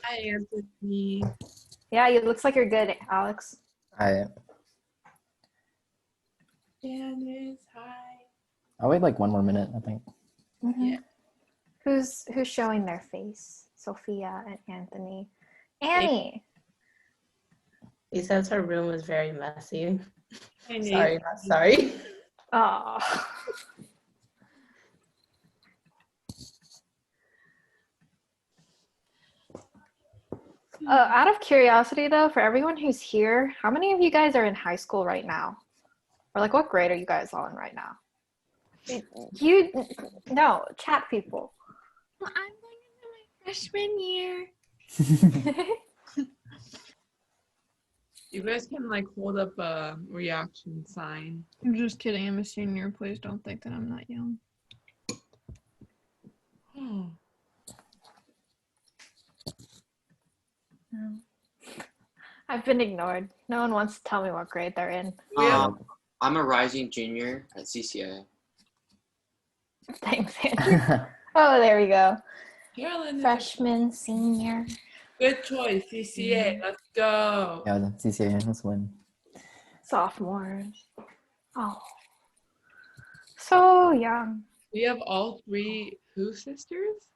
Hi, Anthony. Yeah, it looks like you're good, Alex. Hi. Janice, hi. I'll wait like one more minute, I think. Yeah. Who's showing their face? Sophia and Anthony. Annie. He says her room is very messy. Hi, Nate. Sorry, not sorry. Oh. Out of curiosity, though, for everyone who's here, how many of you guys are in high school right now? Or like, what grade are you guys all in right now? No, chat people. Well, I'm going into my freshman year. You guys can like hold up a reaction sign. I'm just kidding. I'm a senior. Please don't think that I'm not young. I've been ignored. No one wants to tell me what grade they're in. I'm a rising junior at CCA. Thanks, Andrew. Oh, there we go. Carolyn, Freshman, senior. good choice. CCA, let's go. Yeah, CCA, let's win. Sophomores. Oh. So young. We have all three who sisters?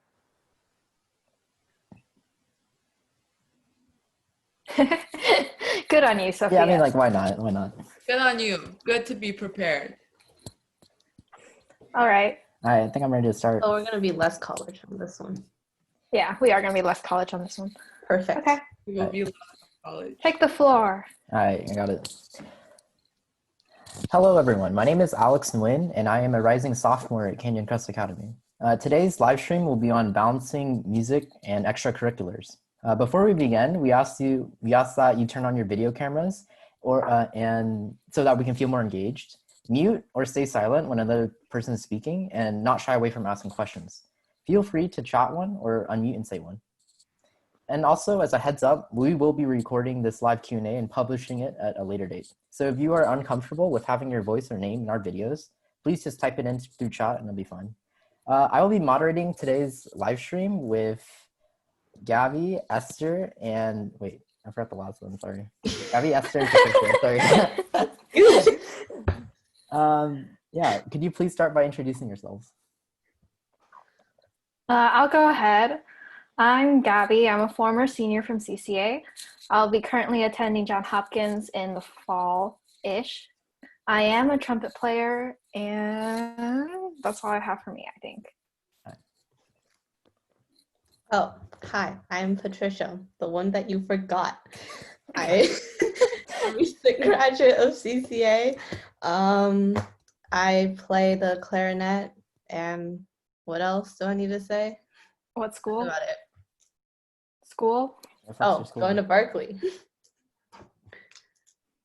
Good on you, Sophia. Yeah, I mean, like, why not? Why not? Good on you. Good to be prepared. All right. All right, I think I'm ready to start. Oh, we're gonna be less college on this one. Yeah, we are going to be less college on this one. Perfect. Okay. We will be left in college. Take the floor. All right, I got it. Hello, everyone. My name is Alex Nguyen, and I am a rising sophomore at Canyon Crest Academy. Today's live stream will be on balancing music and extracurriculars. Before we begin, we ask that you turn on your video cameras, and so that we can feel more engaged. Mute or stay silent when another person is speaking, and not shy away from asking questions. Feel free to chat one or unmute and say one. And also, as a heads up, we will be recording this live Q&A and publishing it at a later date. So if you are uncomfortable with having your voice or name in our videos, please just type it in through chat and it'll be fine. I will be moderating today's live stream with Gabby, Esther, and wait, I forgot the last one, sorry. Gabby, Esther, and Patricia, sorry. Yeah, could you please start by introducing yourselves? I'll go ahead. I'm Gabby. I'm a former senior from CCA. I'll be currently attending Johns Hopkins in the fall-ish. I am a trumpet player, and that's all I have for me, I think. Oh, hi. I'm Patricia, the one that you forgot. I'm a recent graduate of CCA. I play the clarinet, and what else do I need to say? What school? That's about it. School? Going to Berkeley.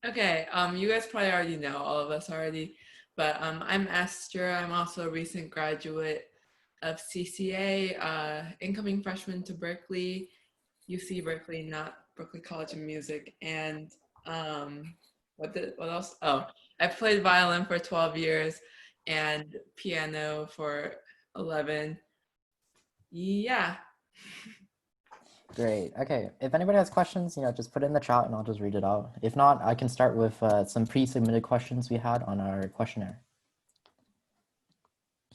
Okay, you guys probably already know, all of us already, but I'm Esther. I'm also a recent graduate of CCA, incoming freshman to Berkeley, UC Berkeley, not Berkeley College of Music. And what else? Oh, I played violin for 12 years and piano for 11. Yeah. Great. Okay. If anybody has questions, just put it in the chat and I'll just read it out. If not, I can start with some pre-submitted questions we had on our questionnaire.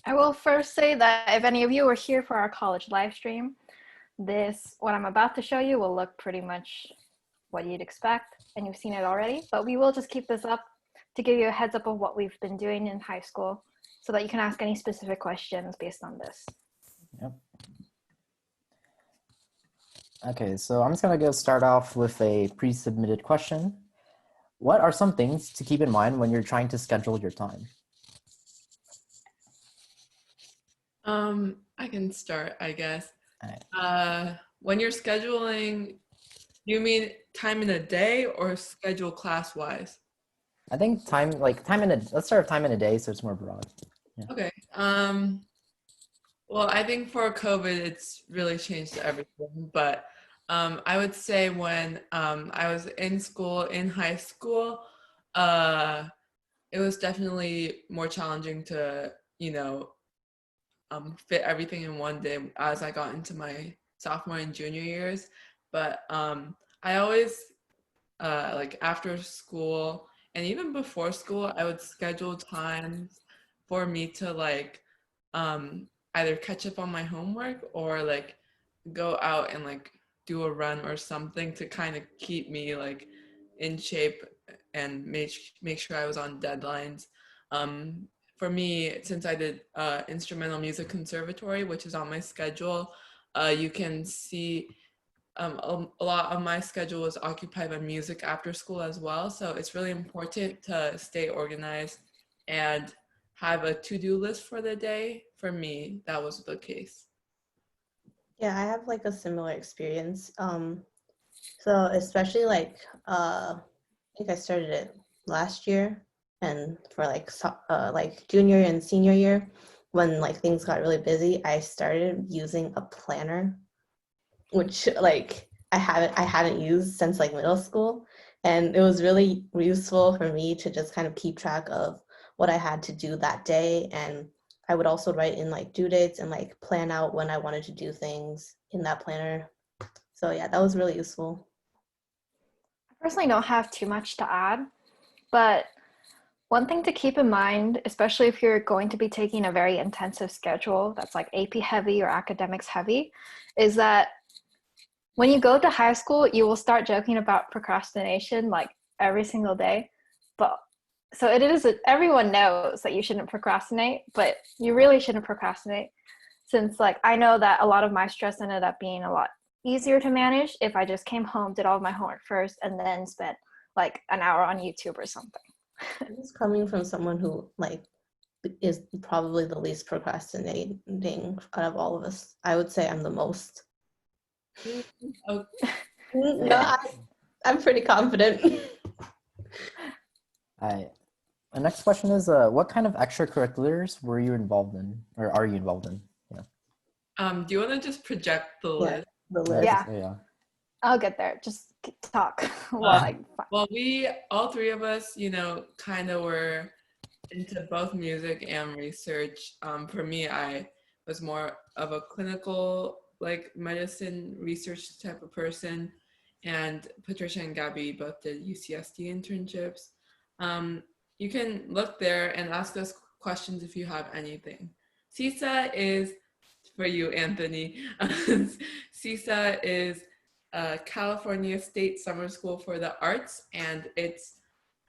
I will first say that if any of you were here for our college live stream, what I'm about to show you will look pretty much what you'd expect, and you've seen it already, but we will just keep this up to give you a heads up of what we've been doing in high school so that you can ask any specific questions based on this. Yep. Okay, so I'm just going to go start off with a pre-submitted question. What are some things to keep in mind when you're trying to schedule your time? I can start, I guess. All right. When you're scheduling, you mean time in a day or schedule class-wise? I think let's start with time in a day so it's more broad. Yeah. Okay. Well, I think for COVID, it's really changed everything. But I would say when I was in high school, it was definitely more challenging to, fit everything in one day as I got into my sophomore and junior years. but I always like after school and even before school, I would schedule times for me to like either catch up on my homework or like go out and like do a run or something to kind of keep me like in shape and make sure I was on deadlines. For me, since I did instrumental music conservatory, which is on my schedule, you can see a lot of my schedule is occupied by music after school as well. So it's really important to stay organized and have a to-do list for the day. For me, that was the case. Yeah, I have like a similar experience. So especially like I think I started it last year, and for like junior and senior year, when like things got really busy, I started using a planner, which like I hadn't used since like middle school, and it was really useful for me to just kind of keep track of what I had to do that day, and I would also write in like due dates and like plan out when I wanted to do things in that planner. So yeah, that was really useful. I personally don't have too much to add, but one thing to keep in mind, especially if you're going to be taking a very intensive schedule that's like AP heavy or academics heavy, is that when you go to high school, you will start joking about procrastination like every single day. But so it is, everyone knows that you shouldn't procrastinate, but you really shouldn't procrastinate, since like I know that a lot of my stress ended up being a lot easier to manage if I just came home, did all of my homework first, and then spent like an hour on YouTube or something. This is coming from someone who like is probably the least procrastinating out of all of us. I would say I'm the most. Oh, No, I'm pretty confident. The next question is, what kind of extracurriculars were you involved in, or are you involved in? Yeah. do you want to just project the Yeah, list? the list. Yeah. So, yeah. I'll get there. Just talk while I. Well, we, all three of us, you know, kind of were into both music and research. For me, I was more of a clinical, like medicine research type of person, and Patricia and Gabby both did Ucsd internships. You can look there and ask us questions if you have anything. CISA is, for you, Anthony, CISA is California State Summer School for the Arts, and it's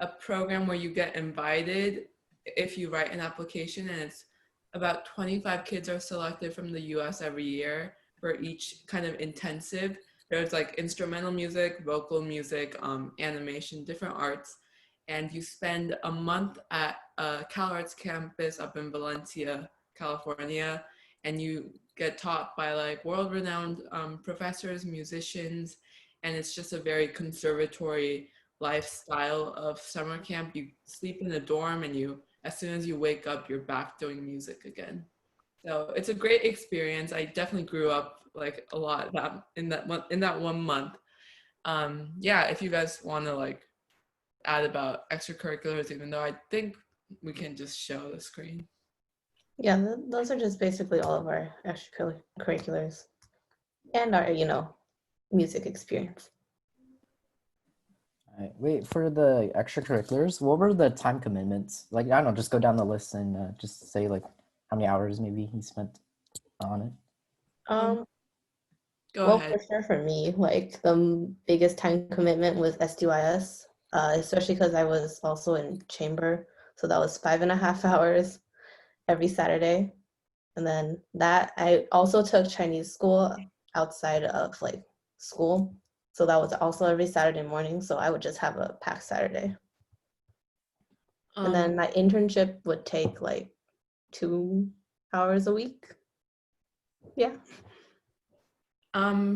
a program where you get invited if you write an application, and it's about 25 kids are selected from the US every year for each kind of intensive. There's like instrumental music, vocal music, animation, different arts, and you spend a month at CalArts campus up in Valencia, California, and you get taught by like world-renowned professors, musicians, and it's just a very conservatory lifestyle of summer camp. You sleep in a dorm, and you, as soon as you wake up, you're back doing music again. So it's a great experience. I definitely grew up like a lot in that 1 month. Yeah, if you guys want to like add about extracurriculars, even though I think we can just show the screen. Yeah, those are just basically all of our extracurriculars and our, you know, music experience. All right. Wait, for the extracurriculars, what were the time commitments? Like, I don't know, just go down the list and just say like how many hours maybe he spent on it. Go Well, ahead. for sure for me, like the biggest time commitment was SDYS, especially because I was also in chamber. So that was 5.5 hours every Saturday. And then that I also took Chinese school outside of like school. So that was also every Saturday morning. So I would just have a packed Saturday. And then my internship would take like 2 hours a week. Yeah.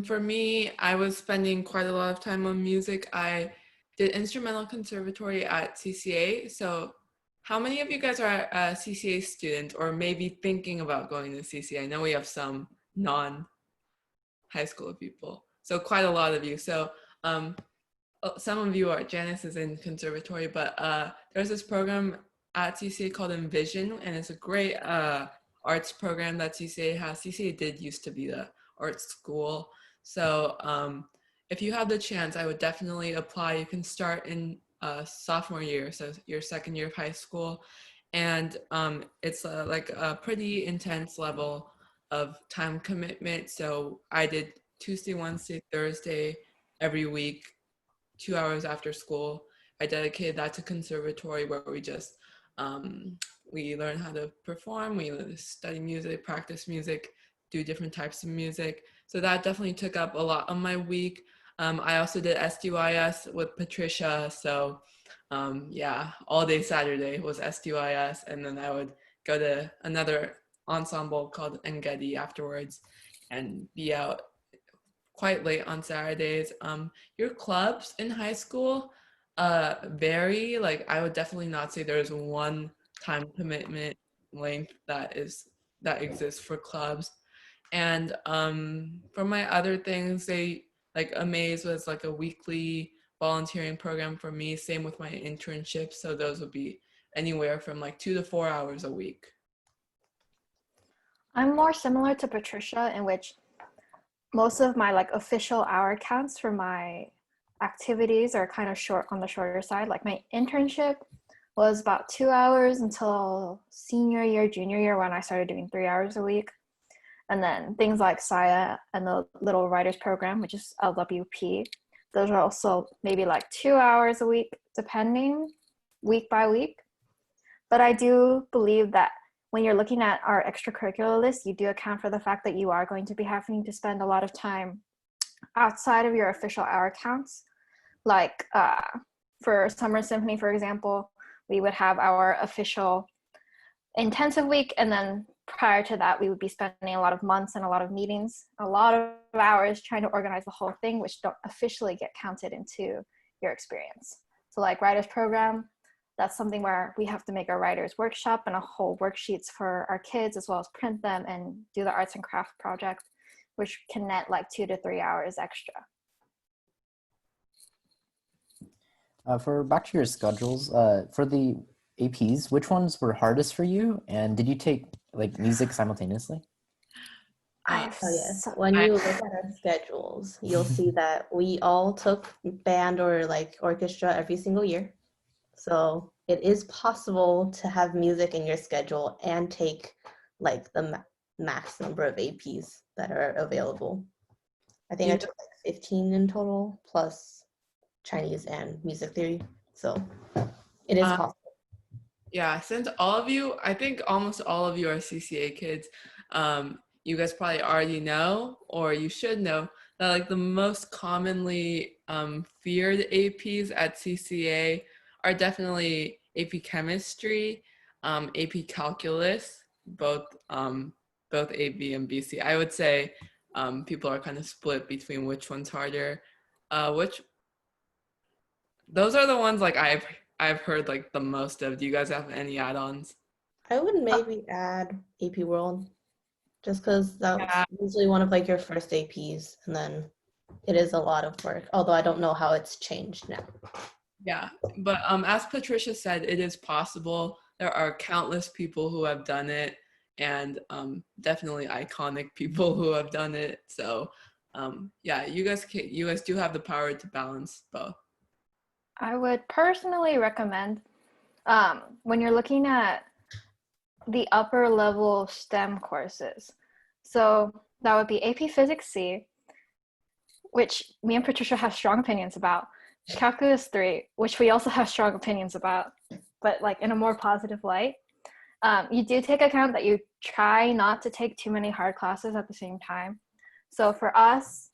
For me, I was spending quite a lot of time on music. I did instrumental conservatory at CCA. So how many of you guys are a CCA student or maybe thinking about going to CCA? I know we have some non-high school people. So quite a lot of you. So some of you are, Janice is in conservatory, but there's this program at CCA called Envision, and it's a great arts program that CCA has. CCA did used to be the art school. So if you have the chance, I would definitely apply. You can start in sophomore year, so your second year of high school, and it's like a pretty intense level of time commitment. So I did Tuesday, Wednesday, Thursday every week, 2 hours after school. I dedicated that to conservatory, where we just we learn how to perform, we study music, practice music, do different types of music. So that definitely took up a lot of my week. I also did SDYS with Patricia. So yeah, all day Saturday was SDYS. And then I would go to another ensemble called Engedi afterwards and be out quite late on Saturdays. Your clubs in high school vary. Like I would definitely not say there's one time commitment length that exists for clubs. And for my other things, they like Amaze was like a weekly volunteering program for me. Same with my internship. So those would be anywhere from like 2 to 4 hours a week. I'm more similar to Patricia, in which most of my like official hour counts for my activities are kind of short, on the shorter side. Like my internship was about 2 hours until senior year, junior year, when I started doing 3 hours a week. And then things like SIA and the Little Writers Program, which is LWP, those are also maybe like 2 hours a week, depending week by week. But I do believe that when you're looking at our extracurricular list, you do account for the fact that you are going to be having to spend a lot of time outside of your official hour counts. Like for Summer Symphony, for example, we would have our official intensive week, and then prior to that, we would be spending a lot of months and a lot of meetings, a lot of hours trying to organize the whole thing, which don't officially get counted into your experience. So like Writers Program, that's something where we have to make a writer's workshop and a whole worksheets for our kids, as well as print them and do the arts and craft project, which can net like 2 to 3 hours extra. For back to your schedules, for the APs, which ones were hardest for you? And did you take like music simultaneously? Oh yes. When you look at our schedules, you'll see that we all took band or like orchestra every single year. So it is possible to have music in your schedule and take like the max number of APs that are available. I think I took like 15 in total, plus Chinese and music theory. So it is possible. Yeah, since all of you, I think almost all of you are CCA kids, you guys probably already know, or you should know, that like the most commonly feared APs at CCA are definitely AP Chemistry, AP Calculus, both AB and BC. I would say people are kind of split between which one's harder. Those are the ones like I've heard like the most of. Do you guys have any add-ons? I would maybe add AP World, just because that's usually one of like your first APs, and then it is a lot of work, although I don't know how it's changed now. Yeah, but as Patricia said, it is possible. There are countless people who have done it, and definitely iconic people who have done it. So yeah, you guys do have the power to balance both. I would personally recommend when you're looking at the upper level STEM courses. So that would be AP Physics C, which me and Patricia have strong opinions about. Calculus 3, which we also have strong opinions about, but like in a more positive light. You do take account that you try not to take too many hard classes at the same time. So for us,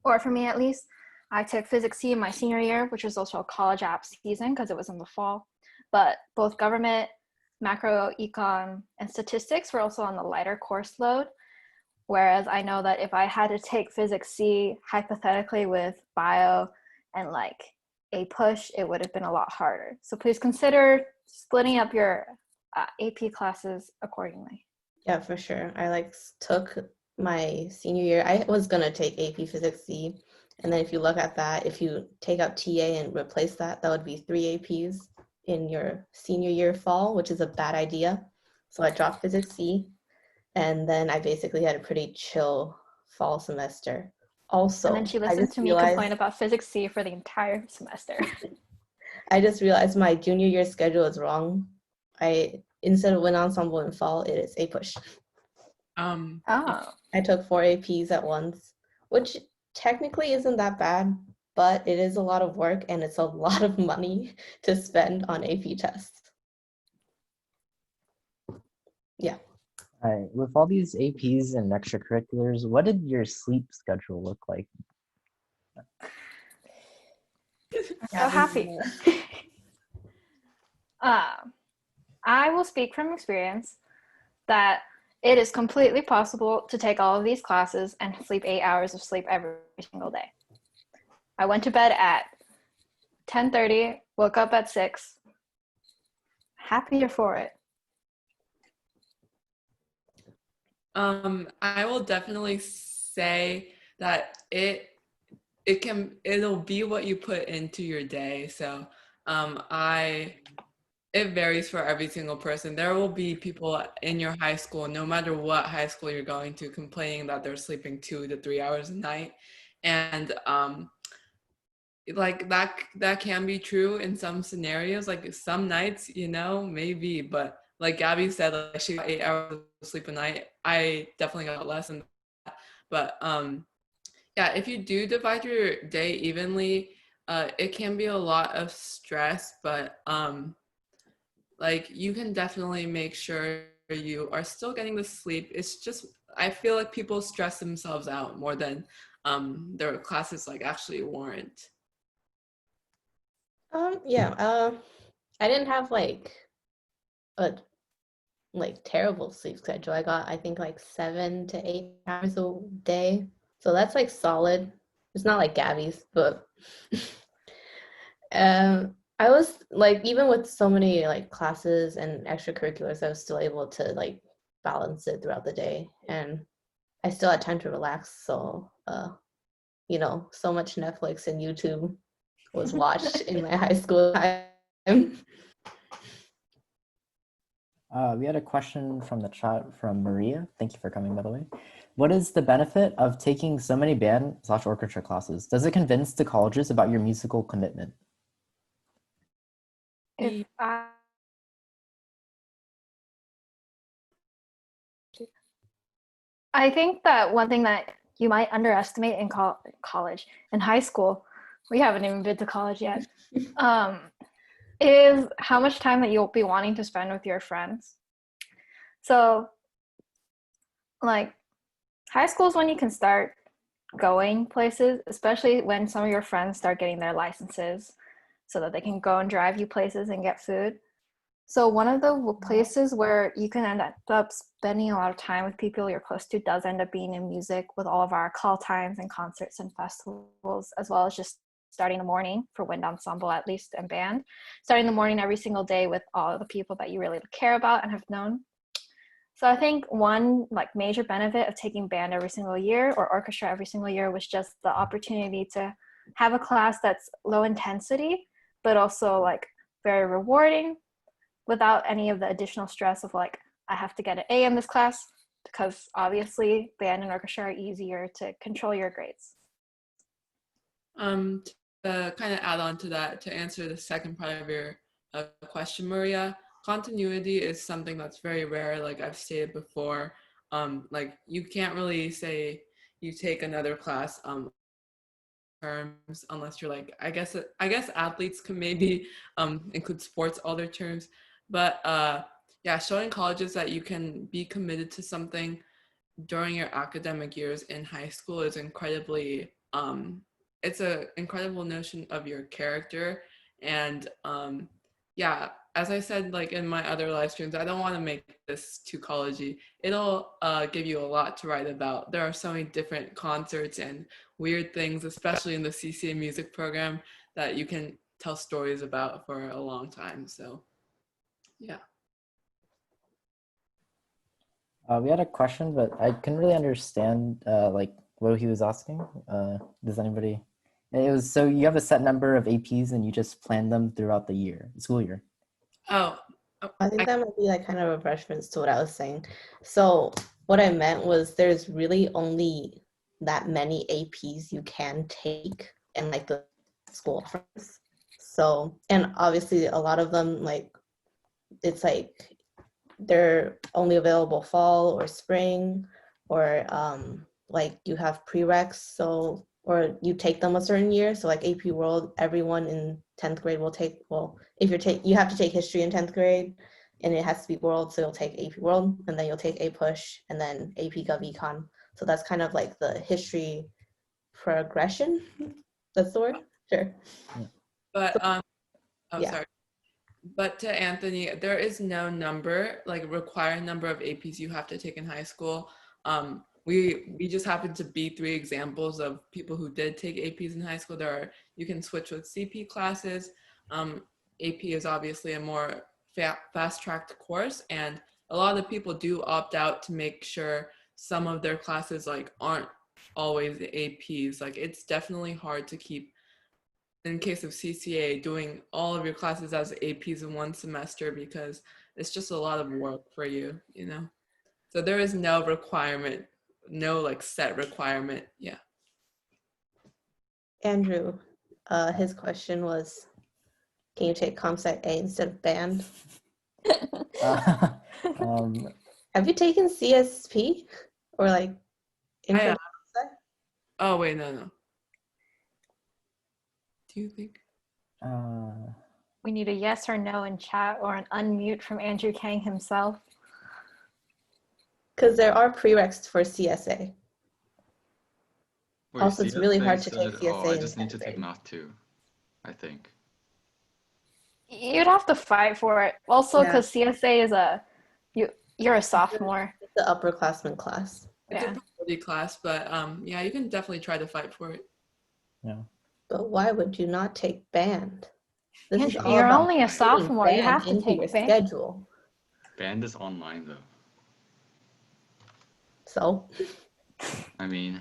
or for me at least, I took Physics C in my senior year, which was also a college app season because it was in the fall. But both government, macro, econ, and statistics were also on the lighter course load. Whereas I know that if I had to take Physics C hypothetically with bio and like a push, it would have been a lot harder. So please consider splitting up your AP classes accordingly. Yeah, for sure. I like took my senior year. I was gonna take AP Physics C, and then if you look at that, if you take out TA and replace that, that would be 3 APs in your senior year fall, which is a bad idea. So I dropped Physics C, and then I basically had a pretty chill fall semester. Also, And then she I listened just to me realized complain about physics C for the entire semester. my junior year schedule is wrong. Instead of wind ensemble and fall, it is a push. Um, Oh. I took 4 APs at once, which technically isn't that bad, but it is a lot of work and it's a lot of money to spend on AP tests. Yeah. All right. With all these APs and extracurriculars, what did your sleep schedule look like? So happy. I will speak from experience that it is completely possible to take all of these classes and sleep 8 hours of sleep every single day. I went to bed at 10:30, woke up at 6. Happier for it. I will definitely say that it'll be what you put into your day. So it varies for every single person. There will be people in your high school, no matter what high school you're going to, complaining that they're sleeping 2 to 3 hours a night. And like that can be true in some scenarios, like some nights, maybe, but like Gabby said, like she got 8 hours of sleep a night. I definitely got less than that. But yeah, if you do divide your day evenly, it can be a lot of stress, but like you can definitely make sure you are still getting the sleep. It's just, I feel like people stress themselves out more than their classes like actually warrant. Yeah, I didn't have like a terrible sleep schedule. I got, I think, like 7 to 8 hours a day. So that's like solid. It's not like Gabby's, but I was like, even with so many like classes and extracurriculars, I was still able to like balance it throughout the day, and I still had time to relax. So so much Netflix and YouTube was watched in my high school time. We had a question from the chat from Maria. Thank you for coming, by the way. What is the benefit of taking so many band/orchestra classes? Does it convince the colleges about your musical commitment? If I think that one thing that you might underestimate in college, in high school, we haven't even been to college yet, is how much time that you'll be wanting to spend with your friends. So, like, high school is when you can start going places, especially when some of your friends start getting their licenses so that they can go and drive you places and get food. So one of the places where you can end up spending a lot of time with people you're close to does end up being in music, with all of our call times and concerts and festivals, as well as just starting the morning for wind ensemble, at least, and band. Starting the morning every single day with all of the people that you really care about and have known. So I think one like major benefit of taking band every single year or orchestra every single year was just the opportunity to have a class that's low intensity, but also like very rewarding, without any of the additional stress of like, I have to get an A in this class, because obviously band and orchestra are easier to control your grades. To kind of add on to that, to answer the second part of your question, Maria, continuity is something that's very rare. Like I've stated before, like you can't really say you take another class terms unless you're like, I guess athletes can maybe include sports, all their terms, but yeah, showing colleges that you can be committed to something during your academic years in high school is incredibly it's an incredible notion of your character. And yeah, as I said, like in my other live streams, I don't want to make this too collegey. It'll give you a lot to write about. There are so many different concerts and weird things, especially in the CCA music program, that you can tell stories about for a long time. So yeah. We had a question, but I couldn't really understand like what he was asking. Does anybody? It was, so you have a set number of APs and you just plan them throughout the school year. Oh, I think that might be like kind of a reference to what I was saying. So what I meant was there's really only that many APs you can take and like the school offers. So, and obviously a lot of them, like, it's like they're only available fall or spring, or like you have prereqs, so, or you take them a certain year. So like AP World, everyone in 10th grade will take, well, if you have to take history in 10th grade and it has to be World, so you'll take AP World, and then you'll take A Push, and then AP Gov Econ. So that's kind of like the history progression. That's the word? Sure. But yeah. sorry. But to Anthony, there is no number, like required number of APs you have to take in high school. We just happen to be 3 examples of people who did take APs in high school. You can switch with CP classes. AP is obviously a more fast-tracked course, and a lot of people do opt out to make sure some of their classes like aren't always APs. Like it's definitely hard to keep, in case of CCA, doing all of your classes as APs in one semester, because it's just a lot of work for you, you know? So there is no requirement, no like set requirement. Yeah. Andrew, his question was, can you take ComSci A instead of band? Have you taken CSP or like intro to ComSci? Oh wait, no. Do you think? We need a yes or no in chat, or an unmute from Andrew Kang himself. Because there are prereqs for CSA. Wait, Also, it's really hard to take said, CSA I in just need to 10th take grade. Math 2, I think. You'd have to fight for it. Also, because CSA is you're a sophomore. It's the upperclassman class. It's a priority class, but yeah, you can definitely try to fight for it. Yeah. But why would you not take band? This is all You're about only a sophomore. You have to into take your band. schedule. Band is online though. So? I mean,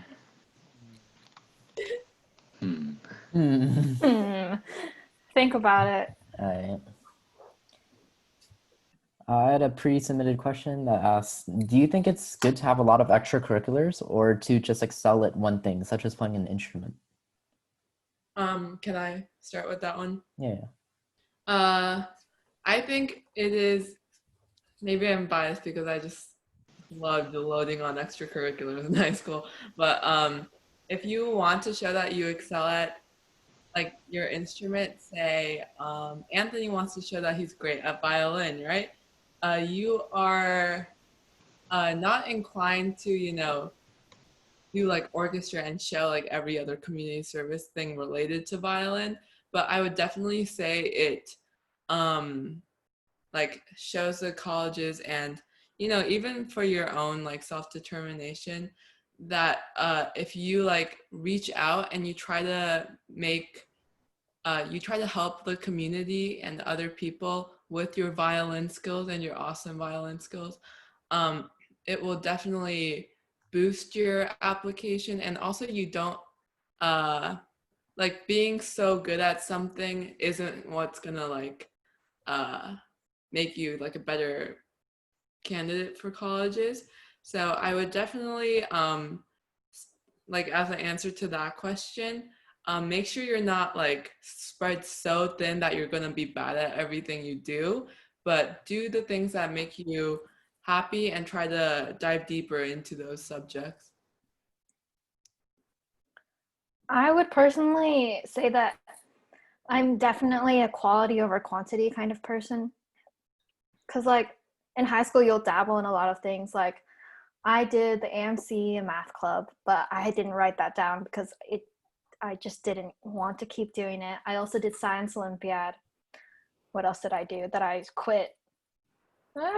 Think about it. All right. I had a pre-submitted question that asks, do you think it's good to have a lot of extracurriculars or to just excel at one thing, such as playing an instrument? Can I start with that one? Yeah. I think it is, maybe I'm biased because I just loved loading on extracurriculars in high school, but if you want to show that you excel at like your instrument, say Anthony wants to show that he's great at violin, right? You are not inclined to, you know, do like orchestra and show like every other community service thing related to violin, but I would definitely say it like shows the colleges, and you know, even for your own like self-determination, that if you like reach out and you try to make you try to help the community and other people with your violin skills and your awesome violin skills, it will definitely boost your application. And also you don't like being so good at something isn't what's gonna like make you like a better candidate for colleges. So I would definitely like, as an answer to that question, make sure you're not like spread so thin that you're gonna be bad at everything you do, but do the things that make you happy and try to dive deeper into those subjects. I would personally say that I'm definitely a quality over quantity kind of person. Because like in high school, you'll dabble in a lot of things. Like I did the AMC and math club, but I didn't write that down because I just didn't want to keep doing it. I also did science Olympiad. What else did I do that I quit?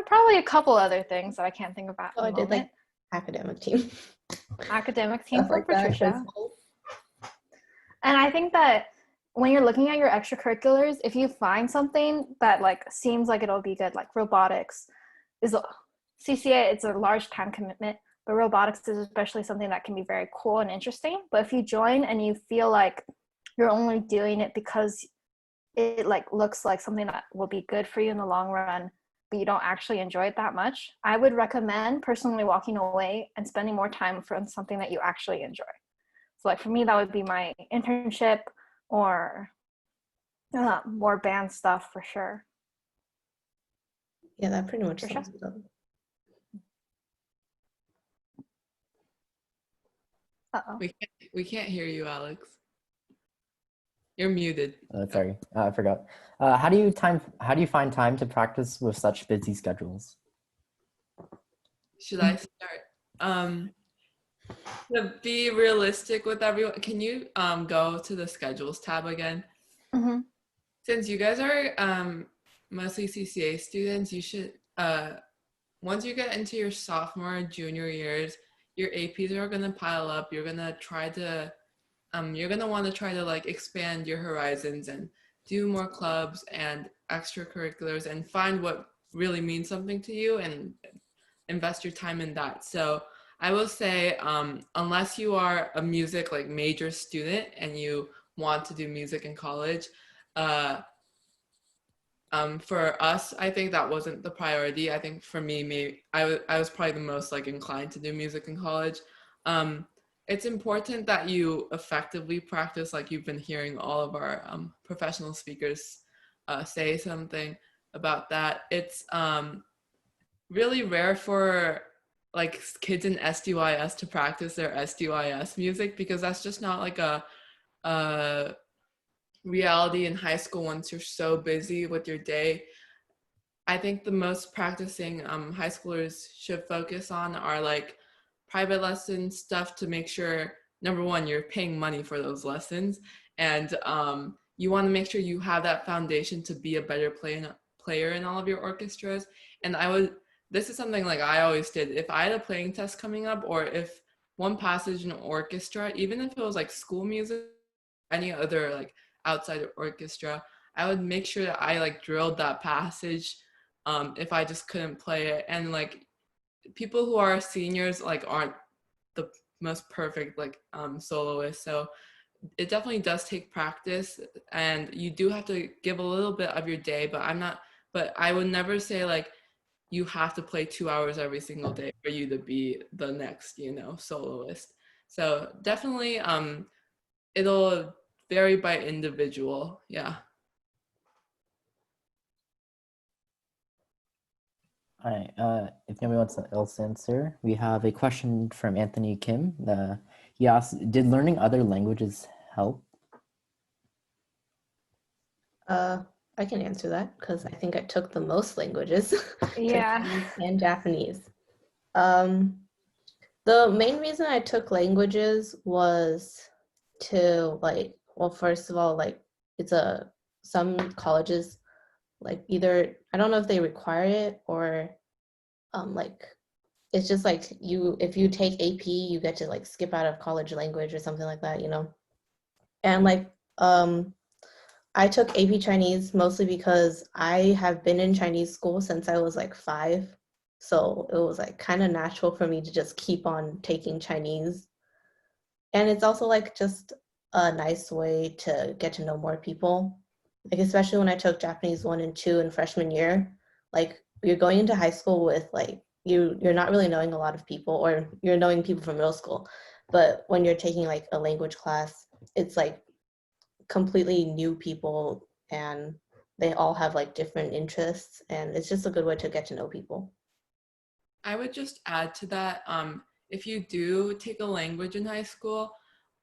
Probably a couple other things that I can't think about. I did like academic team. Academic team for like Patricia. And I think that when you're looking at your extracurriculars, if you find something that like seems like it'll be good, like robotics is CCA, it's a large time commitment, but robotics is especially something that can be very cool and interesting. But if you join and you feel like you're only doing it because it like looks like something that will be good for you in the long run, but you don't actually enjoy it that much, I would recommend personally walking away and spending more time on something that you actually enjoy. So like for me, that would be my internship or more band stuff for sure. Yeah, that pretty much For sums it up. Uh-oh. We can't hear you, Alex. You're muted. Sorry, I forgot. How do you find time to practice with such busy schedules? Should I start? To be realistic with everyone, can you go to the schedules tab again? Mm-hmm. Since you guys are mostly CCA students, you should once you get into your sophomore and junior years, your APs are gonna pile up. You're gonna want to try to like expand your horizons and do more clubs and extracurriculars and find what really means something to you and invest your time in that. So I will say, unless you are a music like major student and you want to do music in college, for us, I think that wasn't the priority. I think for me, maybe I was probably the most like inclined to do music in college. It's important that you effectively practice, like you've been hearing all of our professional speakers say something about that. It's really rare for like kids in SDYS to practice their SDYS music because that's just not like a reality in high school once you're so busy with your day. I think the most practicing high schoolers should focus on are like private lesson stuff to make sure, number one, you're paying money for those lessons, and you want to make sure you have that foundation to be a better player in all of your orchestras. And this is something like I always did. If I had a playing test coming up, or if one passage in orchestra, even if it was like school music, any other like outside orchestra, I would make sure that I like drilled that passage if I just couldn't play it. And like people who are seniors like aren't the most perfect like soloists, so it definitely does take practice and you do have to give a little bit of your day, but I would never say like you have to play 2 hours every single day for you to be the next, soloist. So definitely it'll vary by individual. Yeah. All right. If nobody else to answer, we have a question from Anthony Kim. He asked, "Did learning other languages help?" I can answer that because I think I took the most languages, Yeah. Chinese and Japanese. The main reason I took languages was to like, well, first of all, like some colleges like either, I don't know if they require it or like it's just like if you take AP, you get to like skip out of college language or something like that, And like I took AP Chinese mostly because I have been in Chinese school since I was like 5. So it was like kind of natural for me to just keep on taking Chinese. And it's also like just a nice way to get to know more people. Like especially when I took Japanese 1 and 2 in freshman year, like you're going into high school with like you're not really knowing a lot of people, or you're knowing people from middle school. But when you're taking like a language class, it's like completely new people and they all have like different interests, and it's just a good way to get to know people. I would just add to that, if you do take a language in high school,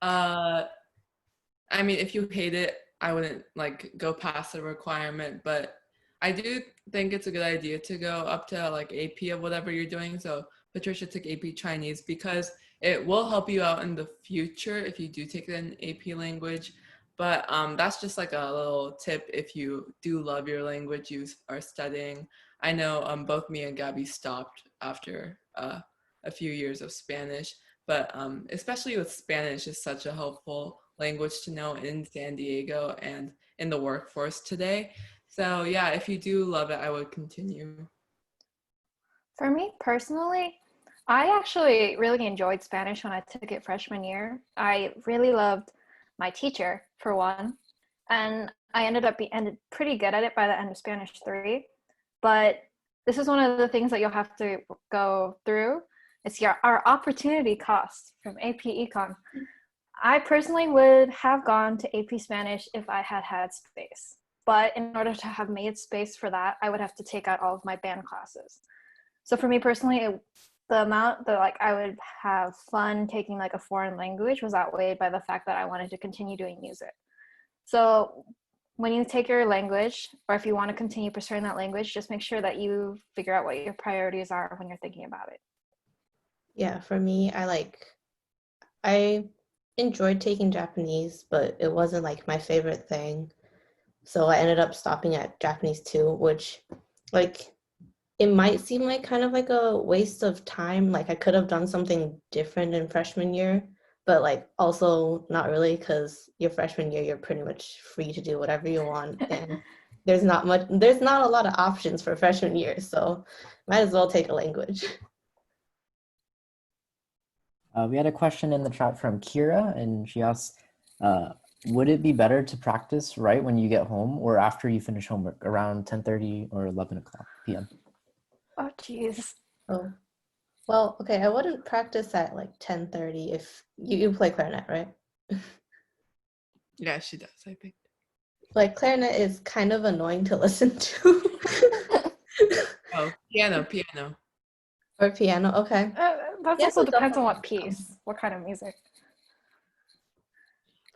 I mean, if you hate it, I wouldn't like go past the requirement, but I do think it's a good idea to go up to like AP of whatever you're doing. So Patricia took AP Chinese because it will help you out in the future if you do take an AP language. But that's just like a little tip if you do love your language you are studying. I know both me and Gabby stopped after a few years of Spanish, but especially with Spanish is such a helpful language to know in San Diego and in the workforce today. So yeah, if you do love it, I would continue. For me personally, I actually really enjoyed Spanish when I took it freshman year. I really loved my teacher, for one, and I ended up being pretty good at it by the end of Spanish 3. But this is one of the things that you'll have to go through. It's our opportunity cost from AP Econ. I personally would have gone to AP Spanish if I had had space. But in order to have made space for that, I would have to take out all of my band classes. So for me personally, the amount that like I would have fun taking like a foreign language was outweighed by the fact that I wanted to continue doing music. So when you take your language, or if you want to continue pursuing that language, just make sure that you figure out what your priorities are when you're thinking about it. Yeah, for me, I enjoyed taking Japanese, but it wasn't like my favorite thing. So I ended up stopping at Japanese 2, which like it might seem like kind of like a waste of time. Like I could have done something different in freshman year, but like also not really, because your freshman year you're pretty much free to do whatever you want, and there's not a lot of options for freshman year, so might as well take a language. We had a question in the chat from Kira, and she asked, would it be better to practice right when you get home or after you finish homework around 10:30 or 11 o'clock p.m.? Oh, geez. Oh, well, okay, I wouldn't practice at like 10:30 if you play clarinet, right? Yeah, she does, I think. Like clarinet is kind of annoying to listen to. Oh, piano. Or piano, okay. That Yeah, also but depends on definitely what piece, what kind of music.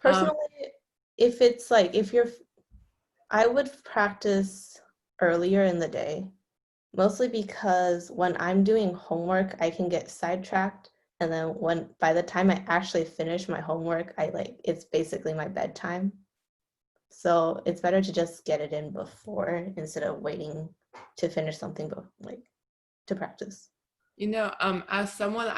Personally, if it's like I would practice earlier in the day, mostly because when I'm doing homework, I can get sidetracked, and then by the time I actually finish my homework, it's basically my bedtime. So it's better to just get it in before instead of waiting to finish something, but like to practice. You know, as someone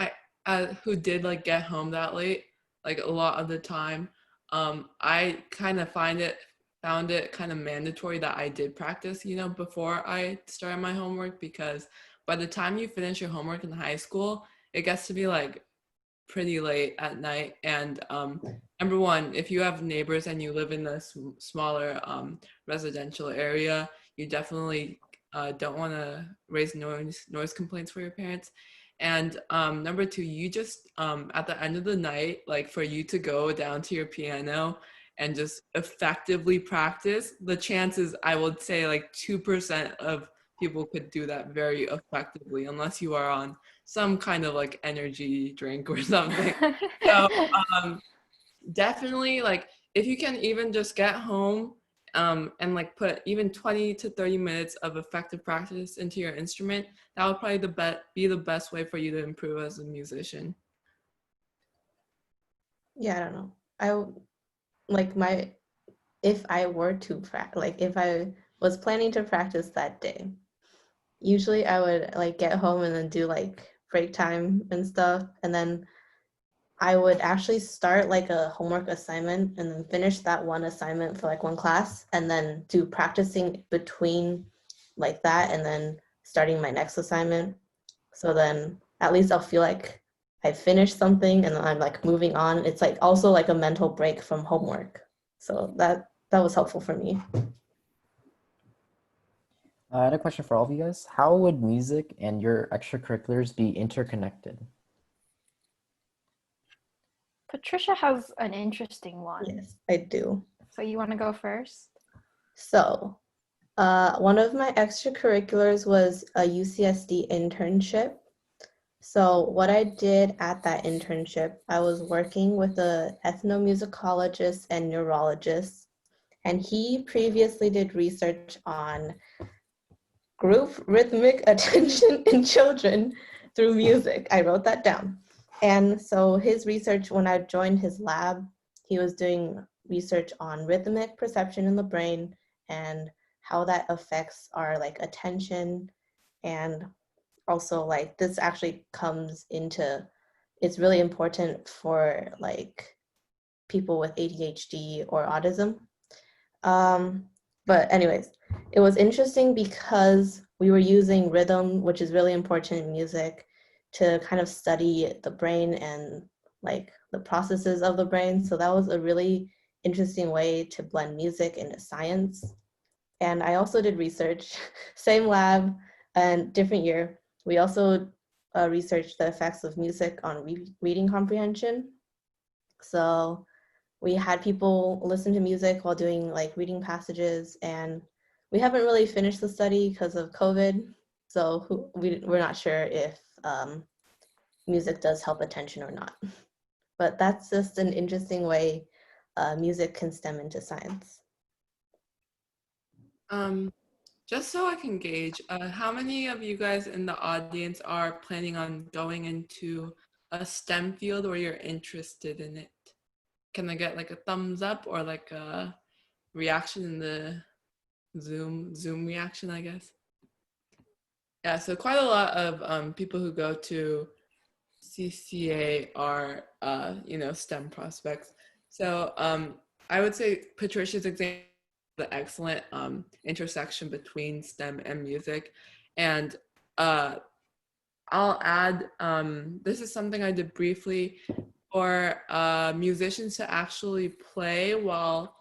who did like get home that late, like a lot of the time, I kind of found it kind of mandatory that I did practice, you know, before I started my homework, because by the time you finish your homework in high school, it gets to be like pretty late at night. And number one, if you have neighbors and you live in a smaller residential area, you definitely don't want to raise noise complaints for your parents. And number two, you just at the end of the night, like for you to go down to your piano and just effectively practice, the chances, I would say like 2% of people could do that very effectively, unless you are on some kind of like energy drink or something. So definitely, like if you can even just get home and like put even 20 to 30 minutes of effective practice into your instrument, that would probably be the best way for you to improve as a musician. Yeah, I don't know. If I were to if I was planning to practice that day, usually I would like get home and then do like break time and stuff, and then I would actually start like a homework assignment and then finish that one assignment for like one class, and then do practicing between like that and then starting my next assignment. So then at least I'll feel like I finished something and then I'm like moving on. It's like also like a mental break from homework. So that was helpful for me. I had a question for all of you guys. How would music and your extracurriculars be interconnected? Patricia has an interesting one. Yes, I do. So you want to go first? So one of my extracurriculars was a Ucsd internship. So what I did at that internship, I was working with an ethnomusicologist and neurologist, and he previously did research on group rhythmic attention in children through music. I wrote that down. And so his research, when I joined his lab, he was doing research on rhythmic perception in the brain and how that affects our like attention. And also like this actually comes into, it's really important for like people with ADHD or autism. But anyways, it was interesting because we were using rhythm, which is really important in music, to kind of study the brain and like the processes of the brain. So that was a really interesting way to blend music into science. And I also did research, same lab, And different year, we also researched the effects of music on reading comprehension. So we had people listen to music while doing like reading passages, and we haven't really finished the study because of COVID. So we're not sure if music does help attention or not. But that's just an interesting way music can stem into science. Just so I can gauge, how many of you guys in the audience are planning on going into a STEM field or you're interested in it? Can I get like a thumbs up or like a reaction in the Zoom reaction, I guess? Yeah, so quite a lot of people who go to CCA are, STEM prospects. So I would say Patricia's example is the excellent intersection between STEM and music. And I'll add, this is something I did briefly, for musicians to actually play while,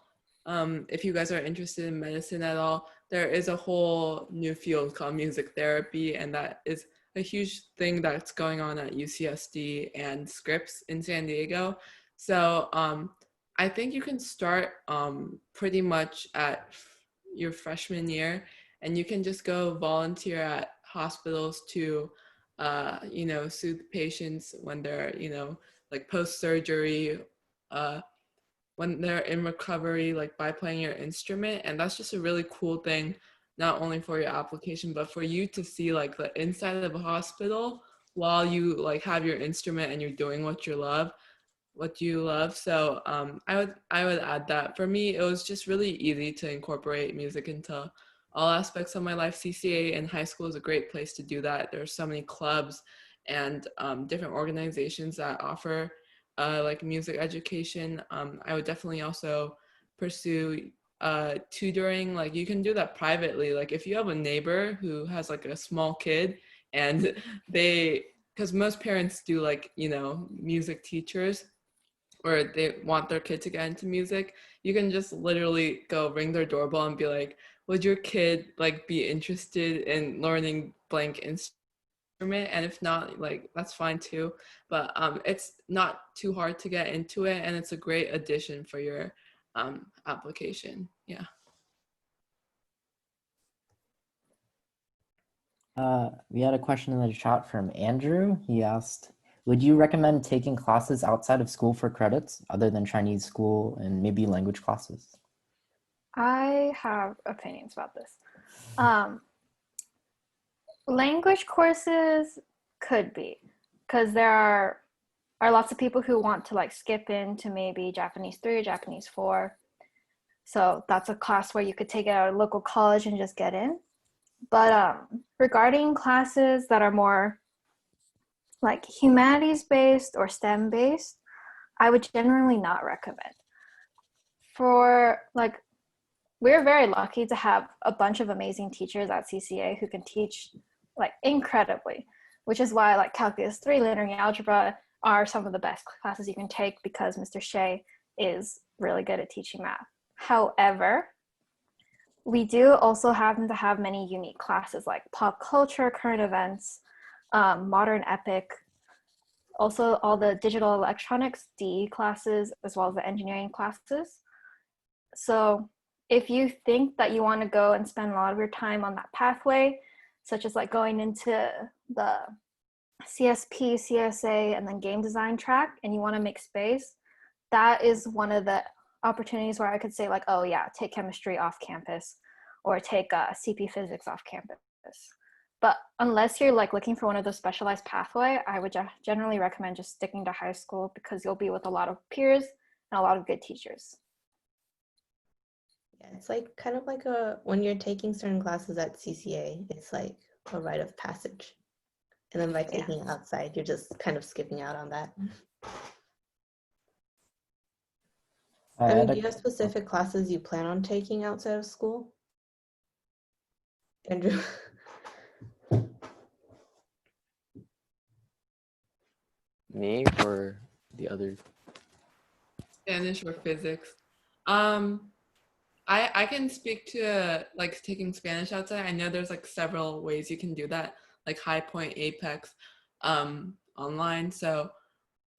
if you guys are interested in medicine at all, there is a whole new field called music therapy, and that is a huge thing that's going on at UCSD and Scripps in San Diego. So I think you can start pretty much at your freshman year, and you can just go volunteer at hospitals to, soothe patients when they're, like post-surgery, when they're in recovery, like by playing your instrument. And that's just a really cool thing, not only for your application, but for you to see like the inside of a hospital while you like have your instrument and you're doing what you love. So I would add that. For me, it was just really easy to incorporate music into all aspects of my life. CCA in high school is a great place to do that. There's so many clubs and different organizations that offer like music education. I would definitely also pursue tutoring. Like you can do that privately. Like if you have a neighbor who has like a small kid and because most parents do like, music teachers, or they want their kid to get into music, you can just literally go ring their doorbell and be like, would your kid like be interested in learning blank instrument? And if not, like that's fine too. But it's not too hard to get into it, and it's a great addition for your application. Yeah. We had a question in the chat from Andrew. He asked, would you recommend taking classes outside of school for credits other than Chinese school and maybe language classes? I have opinions about this. Language courses could be, because there are lots of people who want to like skip into maybe Japanese 3 or Japanese 4. So that's a class where you could take it at a local college and just get in. But regarding classes that are more like humanities based or STEM based, I would generally not recommend. For like, we're very lucky to have a bunch of amazing teachers at CCA who can teach like incredibly, which is why like Calculus 3, linear algebra are some of the best classes you can take, because Mr. Shea is really good at teaching math. However, we do also happen to have many unique classes like pop culture, current events, modern epic, also all the digital electronics DE classes, as well as the engineering classes. So if you think that you want to go and spend a lot of your time on that pathway, such as like going into the CSP, CSA, and then game design track, and you want to make space, that is one of the opportunities where I could say like, oh yeah, take chemistry off campus or take CP physics off campus. But unless you're like looking for one of those specialized pathway, I would generally recommend just sticking to high school, because you'll be with a lot of peers and a lot of good teachers. Yeah, it's like kind of like when you're taking certain classes at CCA, it's like a rite of passage. And then by taking it outside, you're just kind of skipping out on that. I mean, do you have specific classes you plan on taking outside of school? Andrew? Me or the other? Spanish or physics. I can speak to like taking Spanish outside. I know there's like several ways you can do that, like High Point, Apex, online. So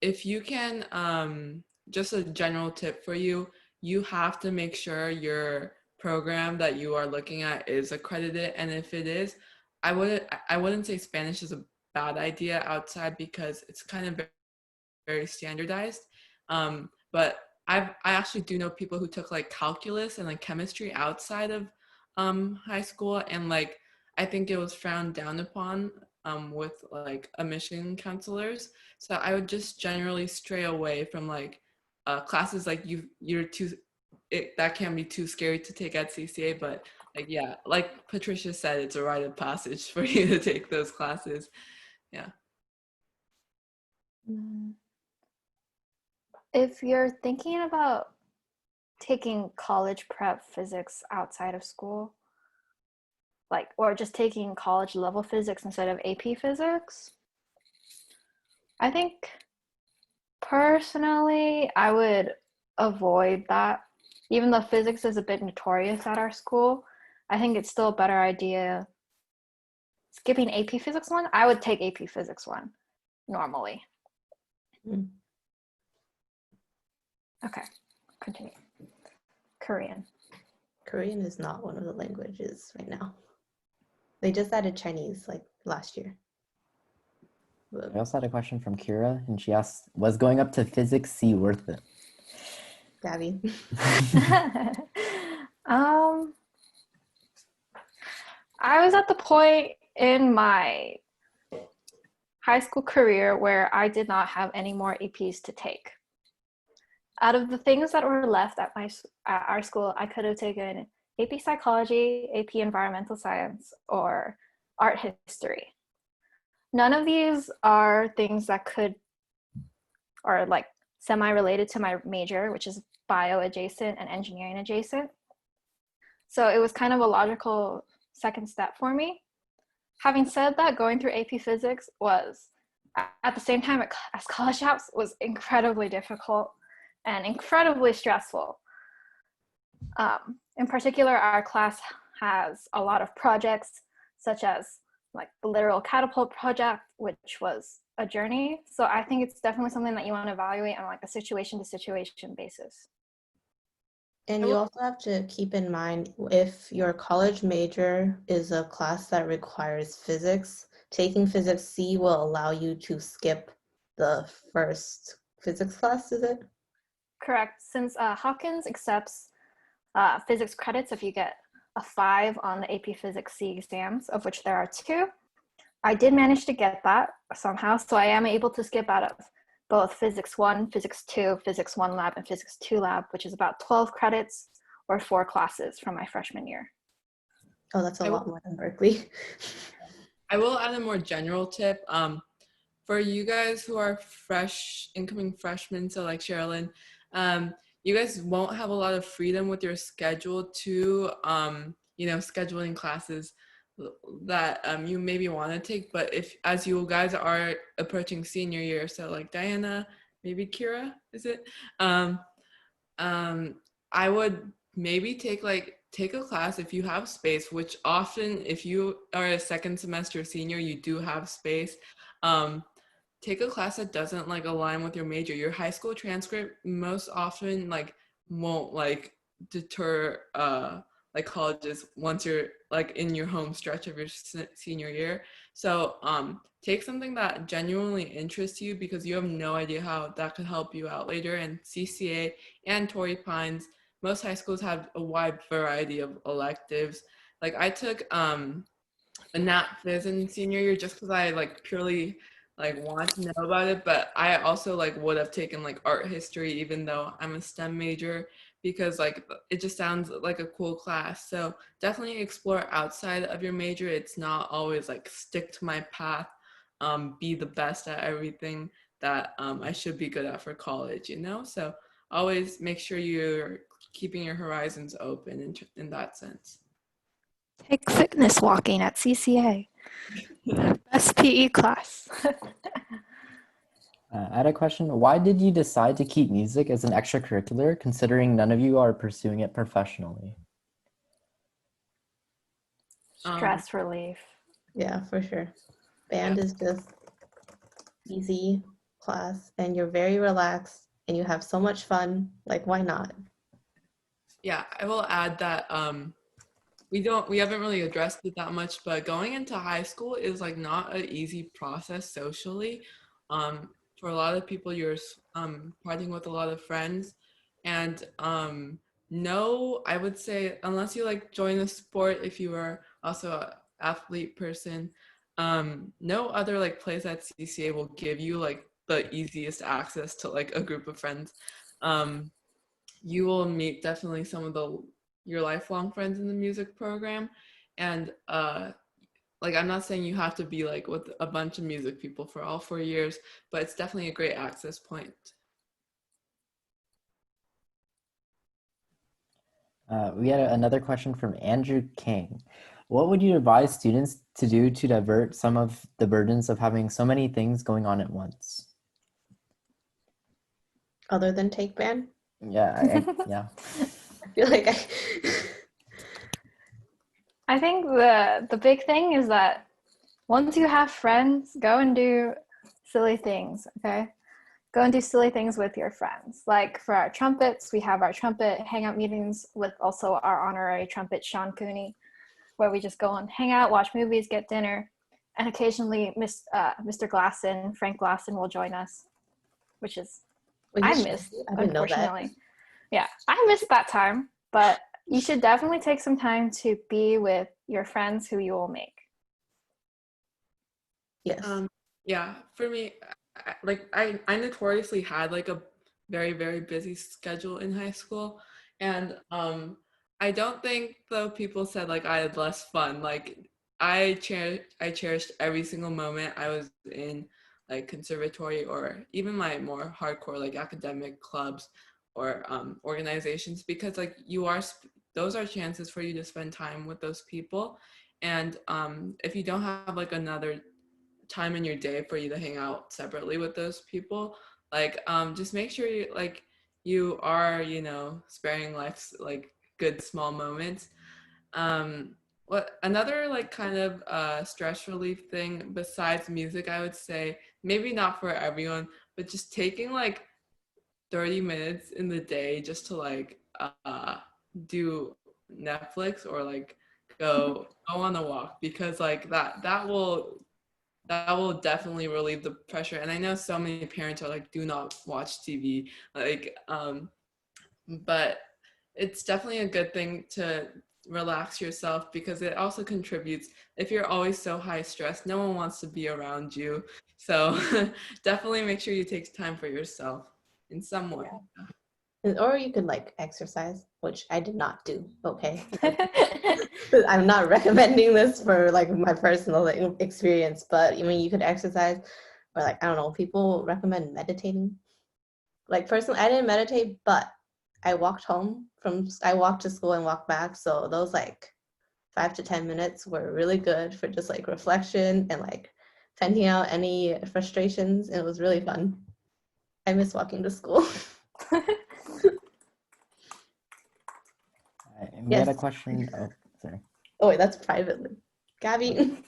if you can, just a general tip for you, you have to make sure your program that you are looking at is accredited. And if it is, I wouldn't say Spanish is a bad idea outside because it's kind of very standardized. But I actually do know people who took like calculus and like chemistry outside of high school, and like I think it was frowned down upon with like admission counselors. So I would just generally stray away from like classes like you're too that can be too scary to take at CCA. But like yeah, like Patricia said, it's a rite of passage for you to take those classes. Yeah. If you're thinking about taking college prep physics outside of school, like, or just taking college level physics instead of AP physics, I think personally I would avoid that. Even though physics is a bit notorious at our school, I think it's still a better idea skipping AP Physics 1. I would take AP Physics 1 normally. Okay, continue. Korean. Korean is not one of the languages right now. They just added Chinese like last year. I also had a question from Kira, and she asked, was going up to Physics C worth it? Gabby. I was at the point in my high school career where I did not have any more APs to take. Out of the things that were left at our school, I could have taken AP Psychology, AP Environmental Science, or Art History. None of these are things that are like semi-related to my major, which is bio adjacent and engineering adjacent. So it was kind of a logical second step for me. Having said that, going through AP Physics was, at the same time as college apps, was incredibly difficult and incredibly stressful. In particular, our class has a lot of projects, such as like the literal catapult project, which was a journey. So I think it's definitely something that you want to evaluate on like a situation to situation basis. And you also have to keep in mind, if your college major is a class that requires physics, taking Physics C will allow you to skip the first physics class, is it? Correct. Since Hawkins accepts physics credits if you get a 5 on the AP Physics C exams, of which there are 2. I did manage to get that somehow, so I am able to skip out of both Physics 1, Physics 2, Physics 1 lab, and Physics 2 lab, which is about 12 credits or 4 classes from my freshman year. Oh, that's a lot more than Berkeley. I will add a more general tip. For you guys who are incoming freshmen, so like Sherilyn, you guys won't have a lot of freedom with your schedule to, scheduling classes that you maybe want to take. But if, as you guys are approaching senior year, so like Diana, maybe Kira, is it? I would maybe take a class if you have space, which often if you are a second semester senior, you do have space. Take a class that doesn't like align with your major. Your high school transcript most often like won't like deter like colleges once you're like in your home stretch of your senior year. So take something that genuinely interests you, because you have no idea how that could help you out later. And CCA and Torrey Pines, most high schools have a wide variety of electives. Like I took a Nat Phys in senior year just because I like purely like want to know about it, but I also like would have taken like art history even though I'm a STEM major, because like it just sounds like a cool class. So definitely explore outside of your major. It's not always like stick to my path, be the best at everything that I should be good at for college, so always make sure you're keeping your horizons open in that sense. Take fitness walking at CCA. Best PE class. I had a question. Why did you decide to keep music as an extracurricular, considering none of you are pursuing it professionally? Stress relief. Yeah, for sure. Band is just easy class, and you're very relaxed, and you have so much fun. Like, why not? Yeah, I will add that we haven't really addressed it that much, but going into high school is like not an easy process socially. For a lot of people, you're partying with a lot of friends, and no, I would say unless you like join a sport, if you are also an athlete person, no other like place at CCA will give you like the easiest access to like a group of friends. You will meet definitely some of your lifelong friends in the music program, and like I'm not saying you have to be like with a bunch of music people for all 4 years, but it's definitely a great access point. We had another question from Andrew King. What would you advise students to do to divert some of the burdens of having so many things going on at once? Other than take band, Yeah, yeah. I feel like I think the big thing is that once you have friends, go and do silly things, okay? Go and do silly things with your friends. Like for our trumpets, we have our trumpet hangout meetings with also our honorary trumpet, Sean Cooney, where we just go and hang out, watch movies, get dinner, and occasionally Mr. Glasson, Frank Glasson, will join us, which is I missed, I didn't know that. unfortunately. Yeah, I missed that time, but you should definitely take some time to be with your friends who you will make. Yes. Yeah, for me, I notoriously had like a very, very busy schedule in high school, and I don't think though people said like I had less fun. Like I cherished every single moment I was in like conservatory or even my more hardcore like academic clubs or organizations, because like those are chances for you to spend time with those people, and if you don't have like another time in your day for you to hang out separately with those people, like just make sure you are sparing life's like good small moments. What another like kind of stress relief thing besides music, I would say, maybe not for everyone, but just taking like 30 minutes in the day just to like do Netflix or like go on a walk, because like that will definitely relieve the pressure. And I know so many parents are like, do not watch TV, like but it's definitely a good thing to relax yourself, because it also contributes. If you're always so high stress, no one wants to be around you, so definitely make sure you take time for yourself in some way. Or you could like exercise, which I did not do. Okay. I'm not recommending this for like my personal experience, but I mean, you could exercise, or like, I don't know, people recommend meditating. Like personally, I didn't meditate, but I walked I walked to school and walked back. So those like 5 to 10 minutes were really good for just like reflection and like venting out any frustrations. And it was really fun. I miss walking to school. We had a question. Oh, sorry. Oh, wait, that's privately. Gabby.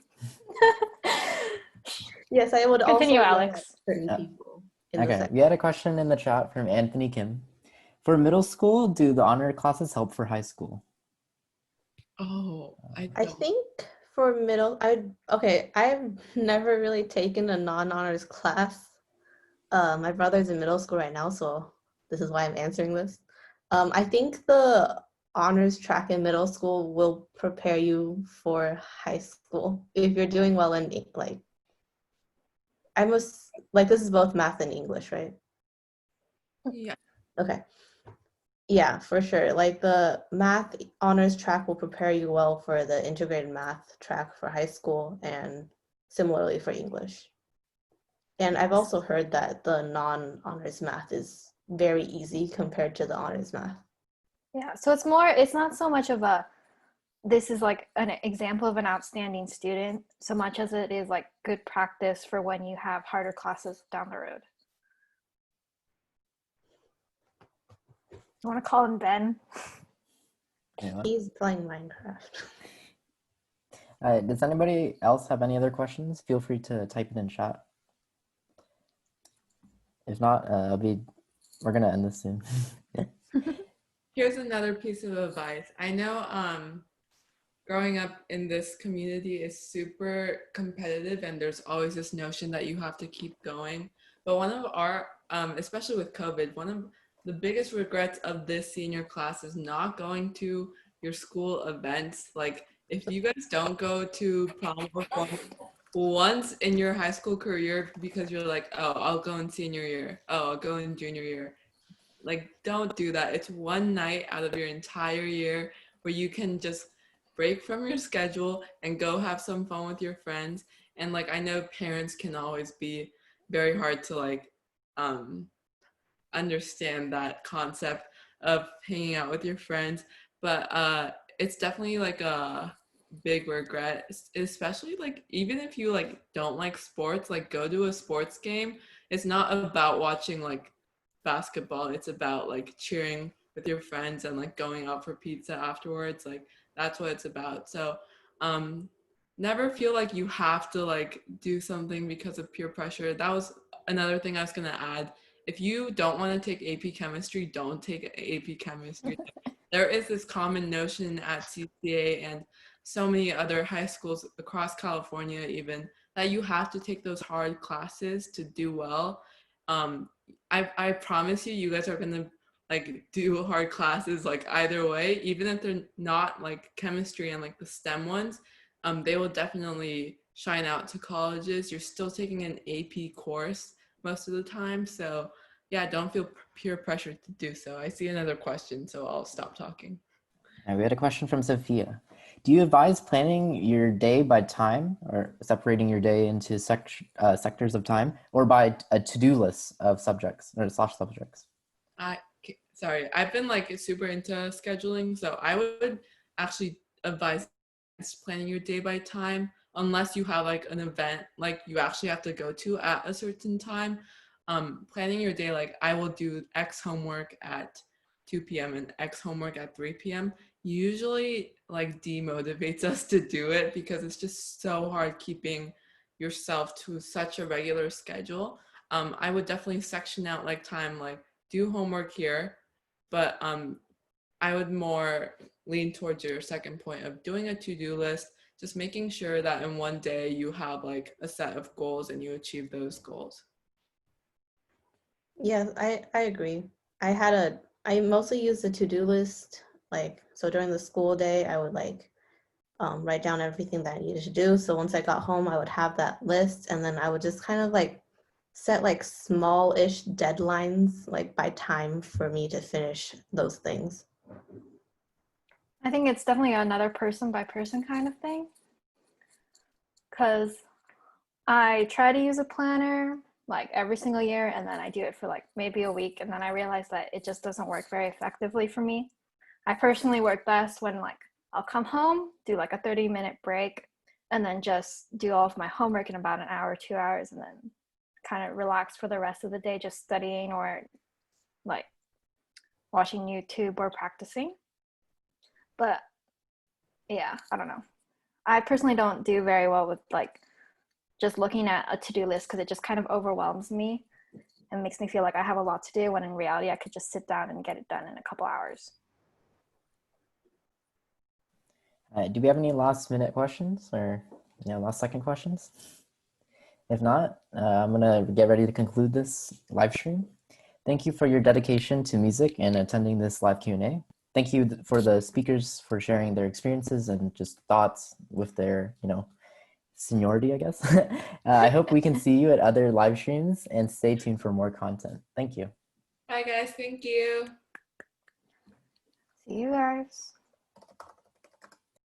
Yes, I would Continue, also Alex. certain people. Okay, we had a question in the chat from Anthony Kim. For middle school, do the honor classes help for high school? Oh, I think for I've never really taken a non-honors class. My brother's in middle school right now, so this is why I'm answering this. I think the honors track in middle school will prepare you for high school if you're doing well in like this is both math and English, right? yeah. Okay. Yeah, for sure. Like the math honors track will prepare you well for the integrated math track for high school, and similarly for English. And I've also heard that the non-honors math is very easy compared to the honors math. Yeah, so it's not so much of this is like an example of an outstanding student, so much as it is like good practice for when you have harder classes down the road. You want to call him Ben? You know, He's playing Minecraft. does anybody else have any other questions? Feel free to type it in chat. If not, we're gonna end this soon. Here's another piece of advice. I know growing up in this community is super competitive and there's always this notion that you have to keep going. But one of our, especially with COVID, one of the biggest regrets of this senior class is not going to your school events. Like if you guys don't go to prom or prom once in your high school career because you're like, oh, I'll go in senior year, oh, I'll go in junior year. Like, don't do that. It's one night out of your entire year where you can just break from your schedule and go have some fun with your friends. And like, I know parents can always be very hard to like understand that concept of hanging out with your friends, but it's definitely like a big regret, especially like even if you like don't like sports, like go to a sports game. It's not about watching like basketball, it's about like cheering with your friends and like going out for pizza afterwards. Like that's what it's about. So never feel like you have to like do something because of peer pressure. That was another thing I was going to add. If you don't want to take AP chemistry, don't take AP chemistry. There is this common notion at CCA and so many other high schools across California even, that you have to take those hard classes to do well. I promise you, you guys are gonna like do hard classes like either way, even if they're not like chemistry and like the STEM ones. They will definitely shine out to colleges. You're still taking an AP course most of the time, so yeah, don't feel peer pressure to do so. I see another question, so I'll stop talking. And we had a question from Sophia. Do you advise planning your day by time or separating your day into sectors of time, or by a to-do list of subjects or slash subjects? Sorry, I've been like super into scheduling, so I would actually advise planning your day by time, unless you have like an event like you actually have to go to at a certain time. Planning your day, like I will do X homework at 2 p.m. and X homework at 3 p.m. usually like demotivates us to do it because it's just so hard keeping yourself to such a regular schedule. I would definitely section out like time, like do homework here, but I would more lean towards your second point of doing a to-do list, just making sure that in one day you have like a set of goals and you achieve those goals. Yeah, I agree. I mostly use the to-do list. Like, so during the school day, I would like write down everything that I needed to do. So once I got home, I would have that list, and then I would just kind of like set like small-ish deadlines, like by time for me to finish those things. I think it's definitely another person by person kind of thing. Because I try to use a planner like every single year, and then I do it for like maybe a week, and then I realize that it just doesn't work very effectively for me. I personally work best when like I'll come home, do like a 30-minute break, and then just do all of my homework in about an hour, 2 hours, and then kind of relax for the rest of the day, just studying or like watching YouTube or practicing. But yeah, I don't know. I personally don't do very well with like just looking at a to-do list because it just kind of overwhelms me and makes me feel like I have a lot to do when in reality I could just sit down and get it done in a couple hours. Do we have any last minute questions or last second questions? If not, I'm gonna get ready to conclude this live stream. Thank you for your dedication to music and attending this live Q&A. Thank you for the speakers for sharing their experiences and just thoughts with their, seniority, I guess. I hope we can see you at other live streams and stay tuned for more content. Thank you. Bye guys, thank you. See you guys.